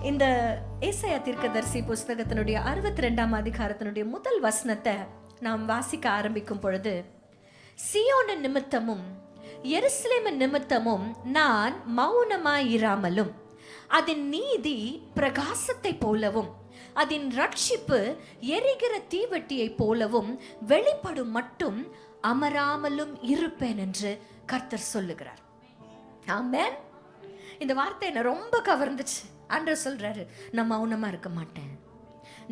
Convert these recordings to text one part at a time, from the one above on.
இந்த ஏசாயா தீர்க்கதரிசி புஸ்தகத்தினுடைய 62ஆம் அதிகாரத்தினுடைய முதல் வசனத்தை நாம் வாசிக்க ஆரம்பிக்கும் பொழுது, சீயோனின் நிமித்தமும் எருசலேமின் நிமித்தமும் நான் மௌனமாயிராமலும் அதன் நீதி பிரகாசத்தை போலவும் அதன் ரட்சிப்பு எரிகிற தீவட்டியை போலவும் வெளிப்படும் மட்டும் அமராமலும் இருப்பேன் என்று கர்த்தர் சொல்லுகிறார். ஆமென். இந்த வார்த்தை என்ன ரொம்ப கவர்ந்துச்சு. ஆண்டவர் சொல்றாரு, நான் மௌனமா இருக்க மாட்டேன்,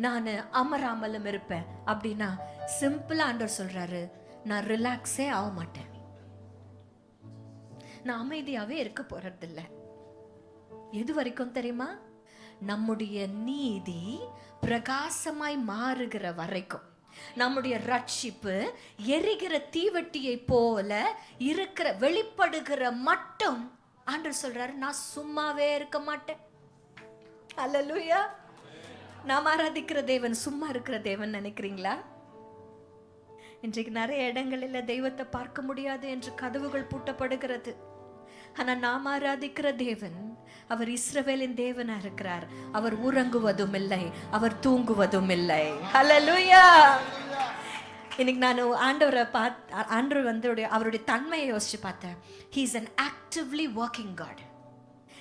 நான் அமராமலும் இருப்பேன். அப்படின்னா சிம்பிளா ஆண்டவர் சொல்றாரு, நான் ரிலாக்ஸே ஆக மாட்டேன், நான் அமைதியாவே இருக்க போறதில்லை. எது வரைக்கும் தெரியுமா? நம்முடைய நீதி பிரகாசமாய் மாறுகிற வரைக்கும், நம்முடைய ரட்சிப்பு எரிகிற தீவட்டியை போல இருக்கிற வெளிப்படுகிற மட்டும் ஆண்டவர் சொல்றாரு, நான் சும்மாவே இருக்க மாட்டேன். அல்லேலூயா. நாம் ஆராதிக்கிற தேவன் சும்மா இருக்கிற தேவன் நினைக்கிறீங்களா? இன்றைக்கு நிறைய இடங்களில் தெய்வத்தை பார்க்க முடியாது என்று கதவுகள் பூட்டப்படுகிறது. ஆனா நாம் ஆராதிக்கிற தேவன், அவர் இஸ்ரவேலின் தேவனா இருக்கிறார். அவர் உறங்குவதும் இல்லை, அவர் தூங்குவதும் இல்லை. ஹல்லேலூயா. இன்னைக்கு நான் ஆண்டவர் அவருடைய தன்மையை யோசிச்சு பார்த்தேன். He is an actively working God.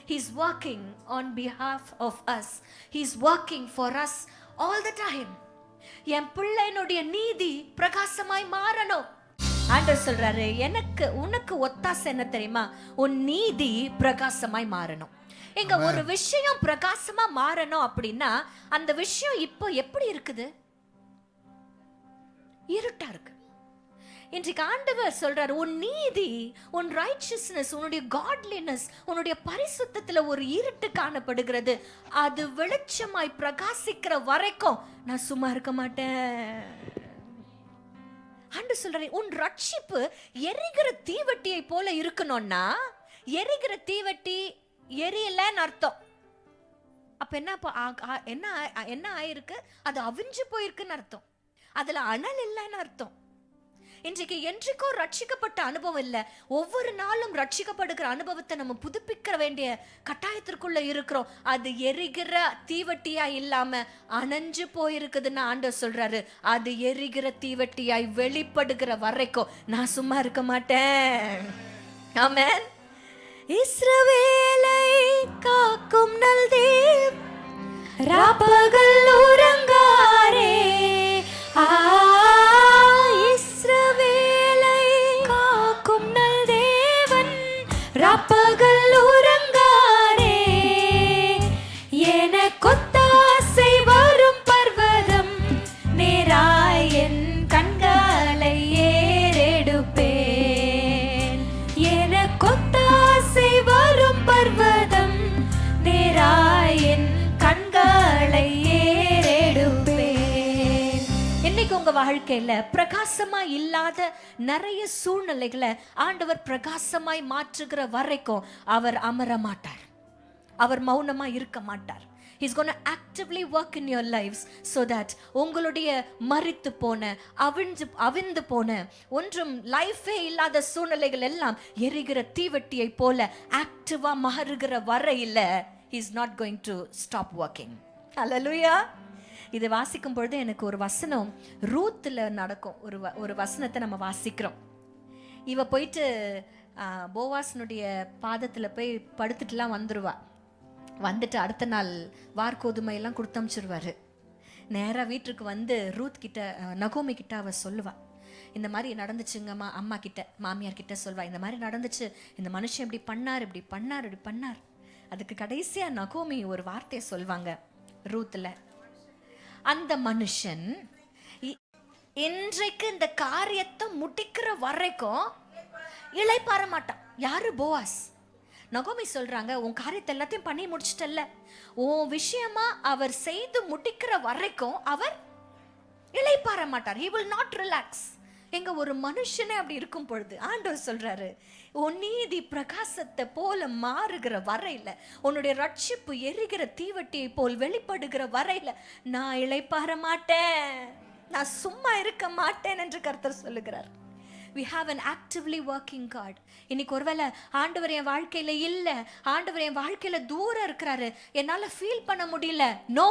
He is working on behalf of us. He is working for us all the time. என் பிள்ளையினுடைய நீதி பிரகாசமாய் மாறணும். ஆண்டவர் சொல்றாரு, உனக்கு ஒத்தாசை என்ன தெரியுமா? உன் நீதி பிரகாசமாய் மாறணும். எங்க ஒரு விஷயம் பிரகாசமா மாறணும் அப்படின்னா அந்த விஷயம் இப்போ எப்படி இருக்குது? இருட்டா இருக்கு. இன்றைக்கு ஆண்டவர் சொல்றாரு, உன் நீதி, உன் ரைச்சியஸ்னஸ், உன்னுடைய காட்லினஸ், உன்னுடைய பரிசுத்தத்துல ஒரு இருட்டு காணப்படுகிறது. அது வெளிச்சமாய் பிரகாசிக்கிற வரைக்கும் நான் சும்மா இருக்க மாட்டேன். ஆண்டவர் சொல்றாரு, உன் ரட்சிப்பு எரிகிற தீவட்டியை போல இருக்கணும்னா, எரிகிற தீவட்டி எரியலன்னு அர்த்தம். அப்ப என்ன ஆயிருக்கு? அது அவிஞ்சு போயிருக்குன்னு அர்த்தம். அதுல அனல் இல்லைன்னு அர்த்தம். இன்றைக்கு என்றைக்கோ ரட்சிக்கப்பட்ட அனுபவம் இல்லை, ஒவ்வொரு நாளும் ரட்சிக்கப்படுகிற அனுபவத்தை நம்ம புதுப்பிக்க வேண்டிய கட்டாயத்திற்குள்ள இருக்கிறோம். அது எரிகிற தீவட்டியா இல்லாம அணைஞ்சு போயிருக்குதுன்னு ஆண்டவர் சொல்றாரு, அது எரிகிற தீவட்டியாய் வெளிப்படுகிற வரைக்கும் நான் சும்மா இருக்க மாட்டேன். ஆமென். இஸ்ரவேலை காக்கும் நல் தேவ் ராப்பகல் உறங்காரே, இஸ்ரவேலை காக்கும் நல் தேவன் ராப்பகல் உறங்காரே, எனக்கொத்தாசை வரும் பர்வதம் நேராய் என் கண்களை ஏறெடுப்பேன். எனக்கொத்தாசை வரும் பர்வதம் நேராய் என் கண்களை ஏறெடுப்பேன். இன்னைக்கு உங்க வாழ்க்கையில பிரகாசமா இல்லாத நிறைய சூழ்நிலைகளை ஆண்டவர் பிரகாசமாய் மாற்றுகிற வரைக்கும் அவர் அமர மாட்டார், அவர் மௌனமா இருக்க மாட்டார். He's going to actively work in your lives so that உங்களுடைய மரித்து போன, அவிந்து போன, ஒன்றும் லைஃபே இல்லாத சூழ்நிலைகள் எல்லாம் எரிகிற தீவட்டியை போல ஆக்டிவா மாறுகிற வரையில He's not going to stop working. Hallelujah. இது வாசிக்கும் பொழுது எனக்கு ஒரு வசனம் ரூத்தில் நடக்கும். ஒரு வசனத்தை நம்ம வாசிக்கிறோம். இவ போயிட்டு போவாஸ்னுடைய பாதத்தில் போய் படுத்துட்டுலாம் வந்துடுவா. வந்துட்டு அடுத்த நாள் வார்கோதுமையெல்லாம் கொடுத்தமிச்சிருவாரு. நேராக வீட்டுக்கு வந்து ரூத் கிட்ட, நகோமி கிட்ட அவ சொல்லுவா, இந்த மாதிரி நடந்துச்சுங்கம்மா. அம்மா கிட்ட, மாமியார் கிட்ட சொல்வா, இந்த மாதிரி நடந்துச்சு, இந்த மனுஷன் இப்படி பண்ணார், இப்படி பண்ணார், இப்படி பண்ணார். அதுக்கு கடைசியா நகோமி ஒரு வார்த்தையை சொல்வாங்க ரூத்தில், அந்த மனுஷன் இன்றைக்கு இந்த காரியத்தை முடிக்கிற வரைக்கும் இளைப்பாற மாட்டான். யாரு? போவாஸ். நகோமி சொல்றாங்க, உன் காரியத்தை எல்லாத்தையும் பண்ணி முடிச்சிட்டல்ல, உன் விஷயமா அவர் செய்து முடிக்கிற வரைக்கும் அவர் இளைப்பாற மாட்டார். He will not relax. எங்க ஒரு மனுஷனே அப்படி இருக்கும் பொழுது ஆண்டவர் சொல்றாரு, உன் நீதி பிரகாசத்தை போல மாறுகிற வரையில, உன்னுடைய ரட்சிப்பு எரிகிற தீவட்டியை போல் வெளிப்படுகிற வரையில நான் இளைப்பாற மாட்டேன், நான் சும்மா இருக்க மாட்டேன் என்று கர்த்தர் சொல்லுகிறார். we have an actively working God. இன்னைக்கு ஒருவேளை ஆண்டவர் என் வாழ்க்கையில இல்ல, ஆண்டவர் என் வாழ்க்கையில தூரம் இருக்கிறாரு, என்னால ஃபீல் பண்ண முடியல. நோ,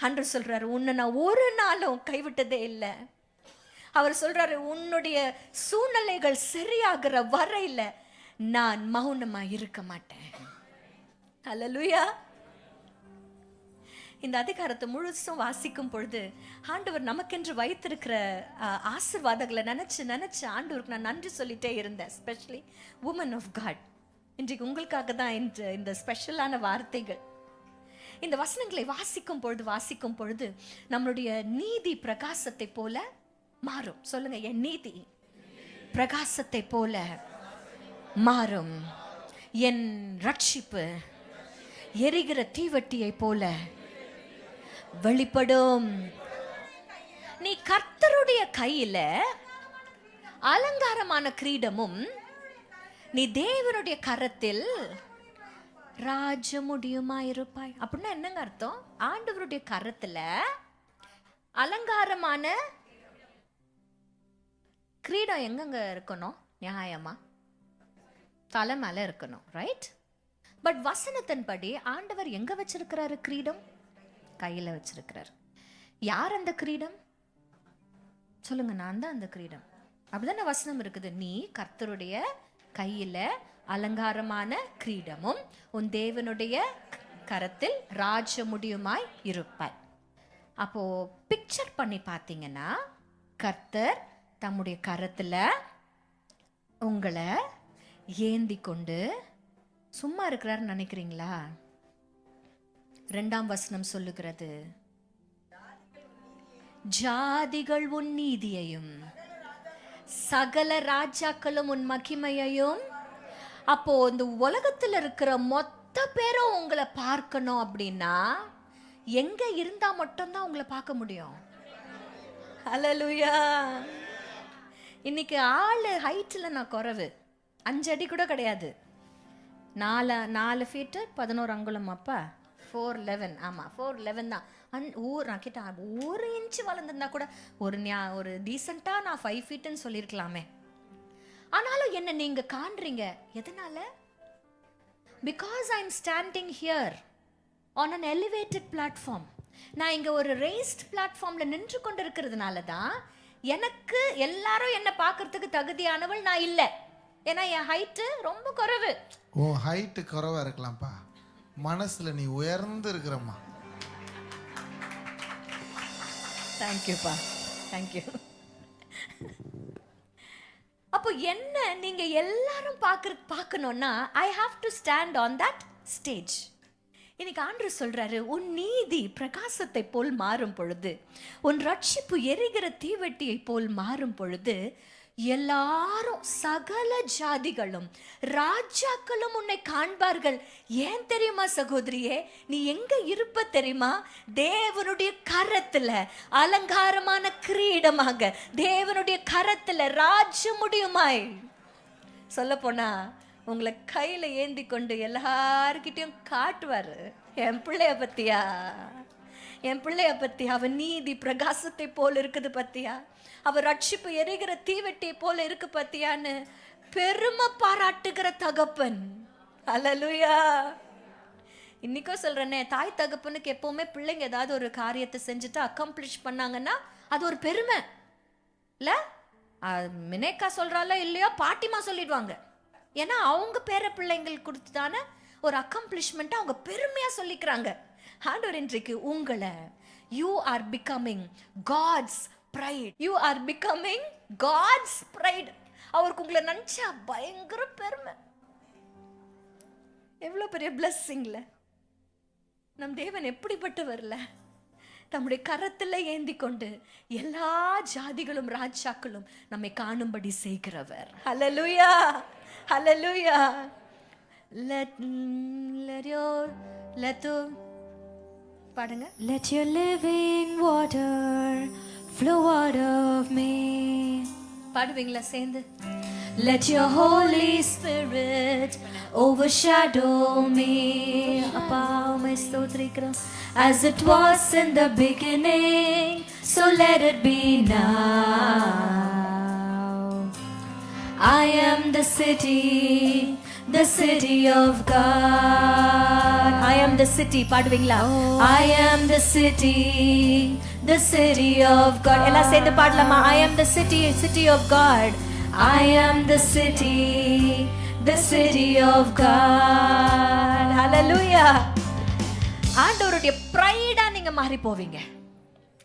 ஆண்டவர் சொல்றாரு, உன்னை நான் ஒரு நாளும் கைவிட்டதே இல்லை. அவர் சொல்றாரு, உன்னுடைய சூழ்நிலைகள் சரியாகிற வரையில நான் மௌனமா இருக்க மாட்டேன். ஹல்லேலூயா. இந்த அதிகாரத்தை முழுசும் வாசிக்கும் பொழுது ஆண்டவர் நமக்கென்று வைத்திருக்கிற ஆசீர்வாதங்களை நினைச்சு ஆண்டவருக்கு நான் நன்றி சொல்லிட்டே இருந்தேன். Especially woman of God. இன்றைக்கு உங்களுக்காக தான் இந்த ஸ்பெஷலான வார்த்தைகள். இந்த வசனங்களை வாசிக்கும் பொழுது நம்மளுடைய நீதி பிரகாசத்தை போல மாறும். சொல்லுங்க, என் நீதி பிரகாசத்தை போல மாறும், என் ரட்சிப்பு எரிகிற தீவட்டியை போல வெளிப்படும். நீ கர்த்தருடைய கையில அலங்காரமான கிரீடமும், நீ தேவனுடைய கரத்தில் ராஜ முடியுமா இருப்பாய். அப்படின்னா என்னங்க அர்த்தம்? ஆண்டவருடைய கரத்துல அலங்காரமான கிரீடம் எங்கங்க இருக்கணும்? நியாயமா தலை மேல இருக்கணும், ரைட்? பட் வசனத்தின்படி ஆண்டவர் எங்க வச்சிருக்கிறாரு கிரீடம்? கையில வச்சிருக்கிறார். யார் அந்த கிரீடம்? சொல்லுங்க, நான் தான் அந்த கிரீடம். அப்படிதானே வசனம் இருக்குது. நீ கர்த்தருடைய கையில அலங்காரமான கிரீடமும் உன் தேவனுடைய கரத்தில் ராஜ முடியுமாய் இருப்பாய். அப்போ பிக்சர் பண்ணி பார்த்தீங்கன்னா, கர்த்தர் தம்முடைய கரத்துல உங்களை ஏந்தி கொண்டு சும்மா இருக்கிறாருன்னு நினைக்கிறீங்களா? 2ஆம் வசனம் சொல்லுகிறது, ஜாதிகள் உன் நீதியையும் சகல ராஜாக்களும் உன் மகிமையையும். அப்போ இந்த உலகத்துல இருக்கிற மொத்த பேரும் உங்களை பார்க்கணும் அப்படின்னா எங்க இருந்தா மட்டும்தான் உங்களை பார்க்க முடியும். ஹல்லேலூயா. இன்னைக்கு ஆளு ஹைட்ல நான் குறைவு, 5 அடி கூட கிடையாது. 4 ஃபீட்டு 11 அங்குலம். அப்பா 4'11. ஆமாம், 4'11 தான். நான் கிட்ட 1 இன்ச்சு வளர்ந்துருந்தா கூட ஒரு டீசெண்டாக நான் 5 ஃபீட்டுன்னு சொல்லியிருக்கலாமே. ஆனாலும் என்ன நீங்க காண்றீங்க. எதனால? Because I am standing here on an elevated platform. நான் இங்க ஒரு ரெய்ஸ்ட் பிளாட்ஃபார்ம்ல நின்று கொண்டு இருக்கிறதுனால தான் எனக்கு எல்லாரும் என்ன பார்க்கறதுக்கு தகுதியானவள் நான் இல்லை. ஏன்னா என் ஹைட்டு ரொம்ப குறைவு. ஓ, ஹைட்டு குறைவா இருக்கலாம்ப்பா, மனசுல நீ உயர்ந்து இருக்கிறம்மா. தேங்க்யூப்பா, தேங்க்யூ. அப்போ என்ன நீங்க எல்லாரும் பார்க்கணும்னா I have to stand on that stage. இன்னைக்கு ஆண்டவர் சொல்றாரு, உன் நீதி பிரகாசத்தை போல் மாறும் பொழுது, உன் ரட்சிப்பு எரிகிற தீவெட்டியை போல் மாறும் பொழுது, எல்லாரும் சகல ஜாதிகளும் ராஜாக்களும் உன்னை காண்பார்கள். ஏன் தெரியுமா சகோதரியே? நீ எங்க இருப்ப தெரியுமா? தேவனுடைய கரத்துல அலங்காரமான கிரீடமாக, தேவனுடைய கரத்துல ராஜ முடியுமாய். சொல்ல போனா உங்களை கையில ஏந்தி கொண்டு எல்லார்கிட்டையும் காட்டுவாரு, என் பிள்ளைய பத்தியா, என் பிள்ளைய பத்தி. அவன் நீதி பிரகாசத்தை போல இருக்குது பத்தியா, அவர் ரட்சிப்பு எரிகிற தீவெட்டியை போல இருக்கு பத்தியான்னு பெருமை பாராட்டுகிற தகப்பன். ஹல்லேலூயா. இன்னைக்கும் சொல்றேனே, தாய் தகப்பனுக்கு எப்பவுமே பிள்ளைங்க ஏதாவது ஒரு காரியத்தை செஞ்சுட்டு அக்கம்ப்ளிஷ் பண்ணாங்கன்னா அது ஒரு பெருமை இல்ல? மினேக்கா சொல்றால இல்லையோ, பாட்டிமா சொல்லிடுவாங்க. ஏன்னா அவங்க பேர பிள்ளைங்களுக்கு கொடுத்துதானே ஒரு அக்கம்ப்ளிஷ்மெண்ட் அவங்க பெருமையா சொல்லிக்கிறாங்க. ஆண்டவர் இன்றைக்கு உங்களை, you are becoming God's pride. You are becoming God's pride. அவருக்கு உங்களை நினைச்சா பயங்கர பெருமை. எவ்வளவு பெரிய பிளஸ்ஸிங்ல. நம் தேவன் எப்படிப்பட்டவர்ல, தம்முடைய கரத்துல ஏந்தி கொண்டு எல்லா ஜாதிகளும் ராஜாக்களும் நம்மை காணும்படி செய்கிறவர். ஹல்லேலூயா, ஹல்லேலூயா. பாடுங்க. Let your living water flow out of me. பாடுவீங்களா சேர்ந்து? Let your Holy Spirit overshadow me. அப்பா உம்மை ஸ்தோத்திரிக்கிறோம். As it was in the beginning, so let it be now. I am the city of God. I am the city. பாடுவீங்களா? I am the city of God. எல்லாம் சேர்ந்து பாடலாமா? I am the city of God. I am the city of God. Hallelujah. ஆண்டவருடைய பிரைடா நீங்க மாறி போவீங்க.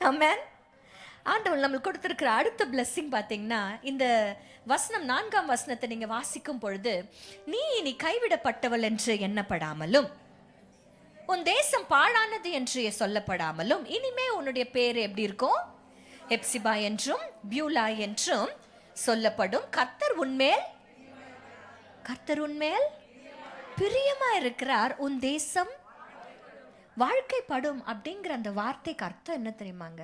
ஆமென். ஆண்டவர் நம்மளுக்கு கொடுத்திருக்கிற அடுத்த blessing பாத்தீங்கன்னா, இந்த வசனம் 4ஆம் வசனத்தை நீங்க வாசிக்கும் பொழுது, நீ இனி கைவிடப்பட்டவள் என்று எண்ணப்படாமலும் உன் தேசம் பாழானது என்று சொல்லப்படாமலும் இனிமே உன்னுடைய பேர் எப்படி இருக்கும்? ஹெப்சிபா என்றும் பியூலா என்றும் சொல்லப்படும். கர்த்தர் உன்மேல் பிரியமா இருக்கிறார். உன் தேசம் வாழ்க்கைப்படும் அப்படிங்கிற அந்த வார்த்தைக்கு அர்த்தம் என்ன தெரியுமாங்க?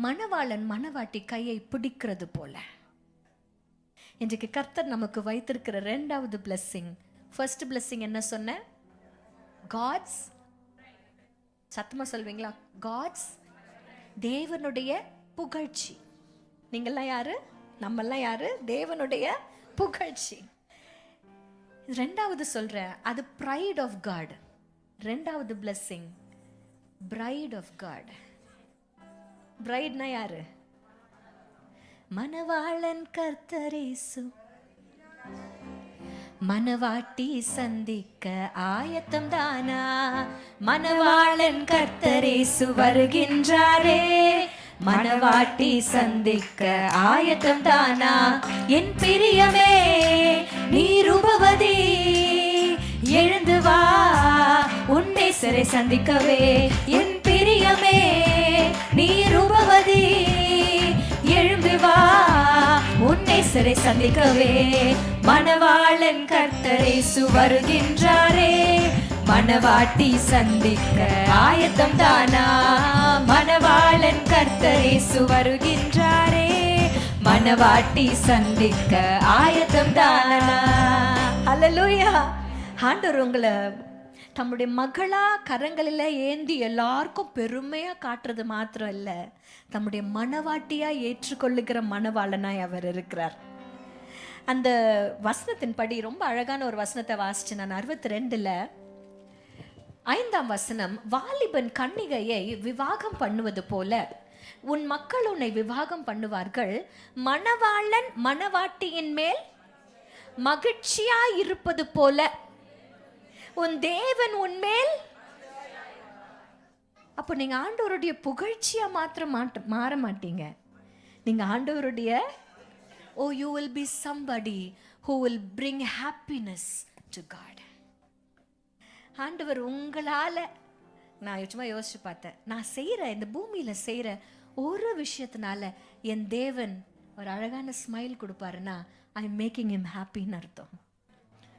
மணவாளன் மணவாட்டி கையை பிடிக்கிறது போல. இன்றைக்கு கர்த்தர் நமக்கு வைத்திருக்கிற 2வது blessing. ஃபர்ஸ்ட் blessing என்ன சொன்ன? God's, சத்தமா சொல்வீங்களா? God's, தேவனுடைய புகழ்ச்சி. நீங்கெல்லாம் யாரு? நம்மெல்லாம் யாரு? தேவனுடைய புகழ்ச்சி. 2வது சொல்ற, அது pride of God. 2வது blessing, bride of God. பிரைட்னா யாரு? மணவாளன் கர்த்தர் இயேசு மணவாட்டி சந்திக்க ஆயத்தம் தானா? மணவாளன் கர்த்தர் இயேசு வருகின்றாரே, மணவாட்டி சந்திக்க ஆயத்தம் தானா? என் பிரியமே நீ ரூபவதி, எழுந்து வா உன் நேசரை சந்திக்கவே. என் பிரியமே நீ ரூபவதி, எழும்பி வா உன் நேசரை சந்திக்கவே. மணவாளன் கர்த்தர் இயேசு வருகின்றாரே, மணவாட்டி சந்திக்க ஆயத்தம் தானா? மணவாளன் கர்த்தர் இயேசு வருகின்றாரே, மணவாட்டி சந்திக்க ஆயத்தம் தானா? ஹல்லேலூயா. ஆண்டவர் உங்களை தம்முடைய மகளா கரங்களில் ஏந்தி எல்லாருக்கும் பெருமையா காட்டுறது மாத்திரம் இல்ல, தம்முடைய மணவாட்டியா ஏற்றுக்கொள்ளுகிற மணவாளனாய் அவர் இருக்கிறார். அந்த வசனத்தின் படி ரொம்ப அழகான ஒரு வசனத்தை வாசிச்சு நான் 62ல 5ஆம் வசனம், வாலிபன் கன்னிகையை விவாகம் பண்ணுவது போல உன் மக்கள் உன்னை விவாகம் பண்ணுவார்கள், மணவாளன் மணவாட்டியின் மேல் மகிழ்ச்சியா இருப்பது போல உன் தேவன் உன்மேல். அப்போ நீங்க ஆண்டவருடைய புகழ்ச்சியா மாத்திரம் மாற மாட்டீங்க. நீங்க ஆண்டவருடைய you will be somebody who will bring happiness to God. ஆண்டவர் உங்களால, நான் சும்மா யோசிச்சு பார்த்தேன், நான் செய்யற இந்த பூமியில செய்யற ஒரு விஷயத்தினால என் தேவன் ஒரு அழகான smile கொடுப்பாருன்னா I'm making him happy ன்னு அர்த்தம்.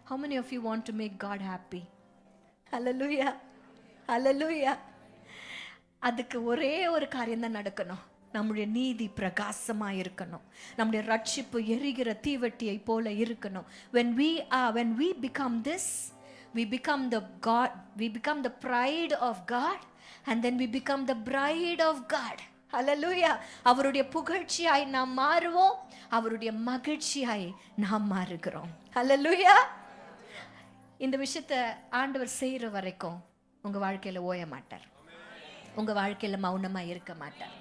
How many of you want to make God happy? Hallelujah. Hallelujah. அதுக்கு ஒரே ஒரு காரியம் தான் நடக்கணும். நம்முடைய நீதி பிரகாசமா இருக்கணும். நம்முடைய ரட்சிப்பு எரிகிற தீவட்டியை போல இருக்கணும். When we become this, we become the pride of God, and then we become the bride of God. Hallelujah. அவருடைய புகழ்ச்சியாய் நாம் மாறுவோம், அவருடைய மகிழ்ச்சியாய் நாம் மாறுகிறோம். Hallelujah. இந்த விஷயத்தை ஆண்டவர் செய்யற வரைக்கும் உங்க வாழ்க்கையில ஓய மாட்டார். உங்க வாழ்க்கையில மௌனமா இருக்க மாட்டார்.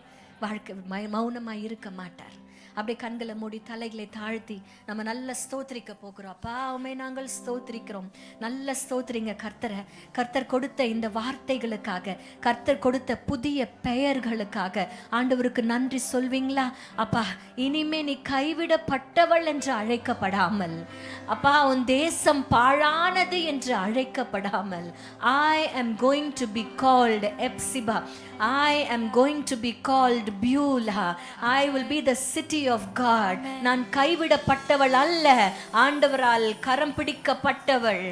மௌனமா இருக்க மாட்டார். அப்படியே கண்களை மூடி தலைகளை தாழ்த்தி நம்ம நல்ல ஸ்தோத்திரிக்க போகிறோம். அப்பா உம்மை நாங்கள் ஸ்தோத்திரிக்கிறோம். நல்ல ஸ்தோத்திரிங்க கர்த்தரை. கர்த்தர் கொடுத்த இந்த வார்த்தைகளுக்காக, கர்த்தர் கொடுத்த புதிய பெயர்களுக்காக ஆண்டவருக்கு நன்றி சொல்வீங்களா? அப்பா இனிமே நீ கைவிடப்பட்டவள் என்று அழைக்கப்படாமல், அப்பா உன் தேசம் பாழானது என்று அழைக்கப்படாமல், I am going to be called Epsiba, I am going to be called Beulah, I will be the city of God. நான் கைவிடப்பட்டவள் அல்ல, ஆண்டவரால் கரம் பிடிக்கப்பட்டவள்.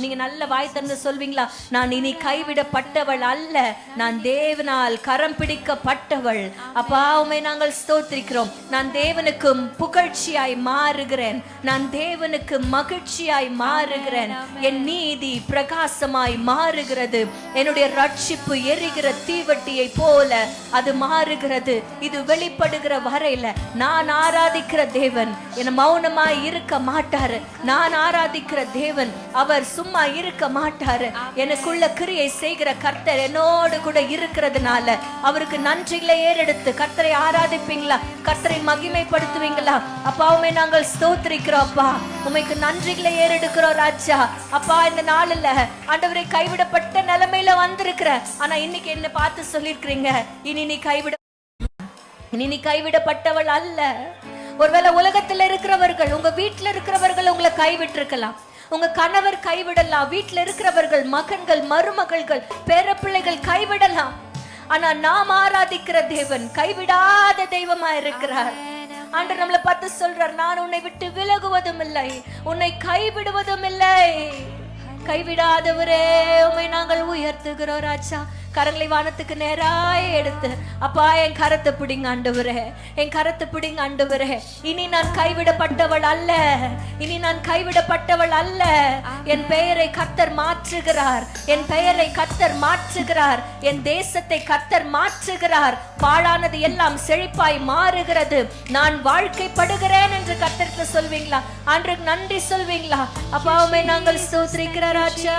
நீங்க நல்ல வாய் திறந்து சொல்வீங்களா? நான் இனி கைவிடப்பட்டவள் அல்ல, நான் தேவனால் கரம் பிடிக்கப்பட்டவள். அப்பா உம்மை நாங்கள் ஸ்தோத்திரிக்கிறோம். நான் தேவனுக்கு புகழ்ச்சியாய் மாறுகிறேன், நான் தேவனுக்கு மகிழ்ச்சியாய் மாறுகிறேன். என் நீதி பிரகாசமாய் மாறுகிறது. என்னுடைய ரட்சிப்பு எரிகிற தீவட்டியை போல அது மாறுகிறது. இது வெளிப்படுகிற வரையில நான் ஆராதிக்கிற தேவன் என்ன மௌனமா இருக்க மாட்டாரு. நான் ஆராதிக்கிற தேவன் அவர் சும்மா இருக்க மாட்டாரு. எனக்குள்ள கிரியை செய்கிற கர்த்தர் என்னோடு கூட இருக்கிறதுனால அவருக்கு நன்றிகளை ஏறெடுத்து கர்த்தரை ஆராதிப்பீங்களா? கர்த்தரை மகிமைப்படுத்துவீங்களா? அப்பாவுமே நாங்கள் ஸ்தோத்திரிக்கிறோம் அப்பா, உமைக்கு நன்றிகளை ஏறெடுக்கிறோம் ராஜா. அப்பா இந்த நாளில் ஆண்டவரை கைவிடப்பட்ட நிலைமையில வந்திருக்கிற, ஆனா இன்னைக்கு என்ன பார்த்து சொல்லிருக்கிறீங்க, இனி நீ கைவிடப்பட்டவள் அல்ல. ஒருவேளை உலகத்துல இருக்கிறவர்கள், உங்க வீட்டுல இருக்கிறவர்கள் உங்களை கைவிட்டு இருக்கலாம், உங்க கணவர் கைவிடலாம், வீட்டுல இருக்கிறவர்கள், மகன்கள், மருமகள்கள், பேரப்பிள்ளைகள் கைவிடலாம். ஆனா நாம் ஆராதிக்கிற தேவன் கைவிடாத தெய்வமா இருக்கிறார். ஆண்டவர் நம்மளை பார்த்து சொல்றார், நான் உன்னை விட்டு விலகுவதும் இல்லை, உன்னை கைவிடுவதும் இல்லை. கைவிடாதவரே உம்மை நாங்கள் உயர்த்துகிறோம் ராஜா. கரங்களை வானத்துக்கு நேராய் எடுத்து, அப்பா என் கரத்தை பிடிங்க ஆண்டவரே, என் கரத்தை பிடிங்க ஆண்டவரே. இனி நான் கைவிடப்பட்டவள் அல்ல, இனி நான் கைவிடப்பட்டவள் அல்ல. என் பெயரை கர்த்தர் மாற்றுகிறார், என் பெயரை கர்த்தர் மாற்றுகிறார், என் தேசத்தை கர்த்தர் மாற்றுகிறார். பாழானது எல்லாம் செழிப்பாய் மாறுகிறது. நான் வாழ்க்கைப்படுகிறேன் என்று கர்த்தருக்கு சொல்வீங்களா? ஆண்டவருக்கு நன்றி சொல்வீங்களா? அப்பாவுமே நாங்கள் ஸ்தோத்திரிக்கிற ராஜா.